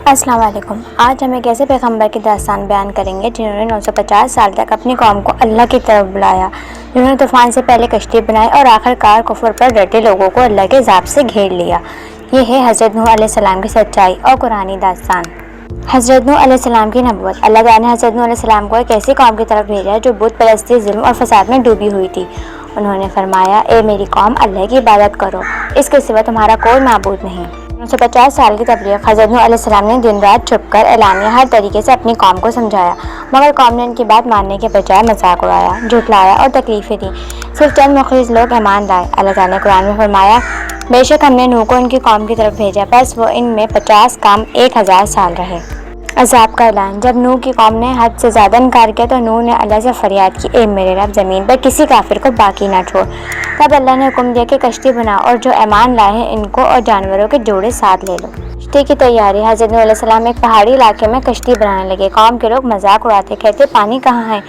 السلام علیکم۔ آج ہم ایک ایسے پیغمبر کی داستان بیان کریں گے جنہوں نے 950 سال تک اپنی قوم کو اللہ کی طرف بلایا، جنہوں نے طوفان سے پہلے کشتی بنائی اور آخر کار کفر پر ڈٹے لوگوں کو اللہ کے عذاب سے گھیر لیا۔ یہ ہے حضرت نوح علیہ السلام کی سچائی اور قرآنی داستان۔ حضرت نوح علیہ السلام کی نبوت۔ اللہ تعالیٰ نے حضرت نوح علیہ السلام کو ایک ایسی قوم کی طرف بھیجا جو بت پرستی، ظلم اور فساد میں ڈوبی ہوئی تھی۔ انہوں نے فرمایا، اے میری قوم، اللہ کی عبادت کرو، اس کے سوا تمہارا کوئی معبود نہیں۔ 950 سال کی تبلیغ۔ حضرت نوح علیہ السلام نے دن رات چھپ کر اعلانیہ ہر طریقے سے اپنی قوم کو سمجھایا، مگر قوم نے ان کی بات ماننے کے بجائے مذاق اڑایا، جھٹلایا اور تکلیفیں دیں۔ صرف چند مخلص لوگ ایمان لائے۔ اللہ تعالیٰ نے قرآن میں فرمایا، بے شک ہم نے نوح کو ان کی قوم کی طرف بھیجا، بس وہ ان میں 50 کام 1000 سال رہے۔ عذاب کا اعلان۔ جب نوح کی قوم نے حد سے زیادہ انکار کیا تو نوح نے اللہ سے فریاد کی، اے میرے رب، زمین پر کسی کافر کو باقی نہ چھوڑ۔ تب اللہ نے حکم دیا کہ کشتی بنا اور جو ایمان لائے ہیں ان کو اور جانوروں کے جوڑے ساتھ لے لو۔ کشتی کی تیاری۔ حضرت نوح علیہ السلام ایک پہاڑی علاقے میں کشتی بنانے لگے۔ قوم کے لوگ مذاق اڑاتے، کہتے پانی کہاں ہے،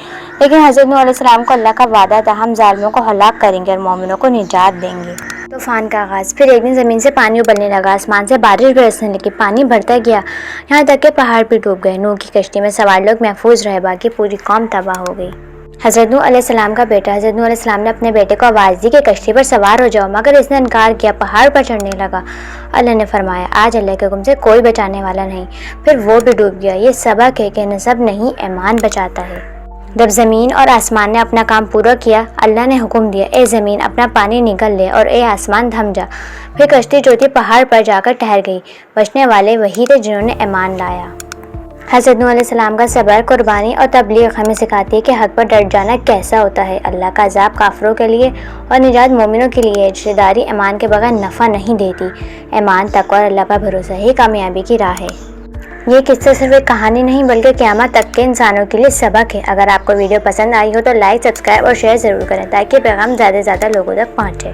لیکن حضرت نوح علیہ السلام کو اللہ کا وعدہ تھا، ہم ظالموں کو ہلاک کریں گے اور مومنوں کو نجات دیں گے۔ طوفان کا آغاز۔ پھر ایک دن زمین سے پانی ابلنے لگا، آسمان سے بارش برسنے لگی، پانی بڑھتا گیا، یہاں تک کہ پہاڑ بھی ڈوب گئے۔ نوح کی کشتی میں سوار لوگ محفوظ رہے، باقی پوری قوم تباہ ہو گئی۔ حضرت نوح علیہ السلام کا بیٹا۔ حضرت نوح علیہ السلام نے اپنے بیٹے کو آواز دی کہ کشتی پر سوار ہو جاؤ، مگر اس نے انکار کیا، پہاڑ پر چڑھنے لگا۔ اللہ نے فرمایا، آج اللہ کے حکم سے کوئی بچانے والا نہیں، پھر وہ بھی ڈوب گیا۔ یہ سبق ہے کہ نسب نہیں، ایمان بچاتا ہے۔ جب زمین اور آسمان نے اپنا کام پورا کیا، اللہ نے حکم دیا، اے زمین اپنا پانی نگل لے اور اے آسمان تھم جا۔ پھر کشتی جو تھی پہاڑ پر جا کر ٹھہر گئی۔ بچنے والے وہی تھے جنہوں نے ایمان لایا۔ حضرت نوح علیہ السلام کا صبر، قربانی اور تبلیغ ہمیں سکھاتی ہے کہ حق پر ڈٹ جانا کیسا ہوتا ہے۔ اللہ کا عذاب کافروں کے لیے اور نجات مومنوں کے لیے ہے۔ رشتہ داری ایمان کے بغیر نفع نہیں دیتی۔ ایمان، تقویٰ اور اللہ پر بھروسہ ہی کامیابی کی راہ ہے۔ یہ قصہ صرف ایک کہانی نہیں بلکہ قیامت تک کے انسانوں کے لیے سبق ہے۔ اگر آپ کو ویڈیو پسند آئی ہو تو لائک، سبسکرائب اور شیئر ضرور کریں تاکہ پیغام زیادہ سے زیادہ لوگوں تک پہنچے۔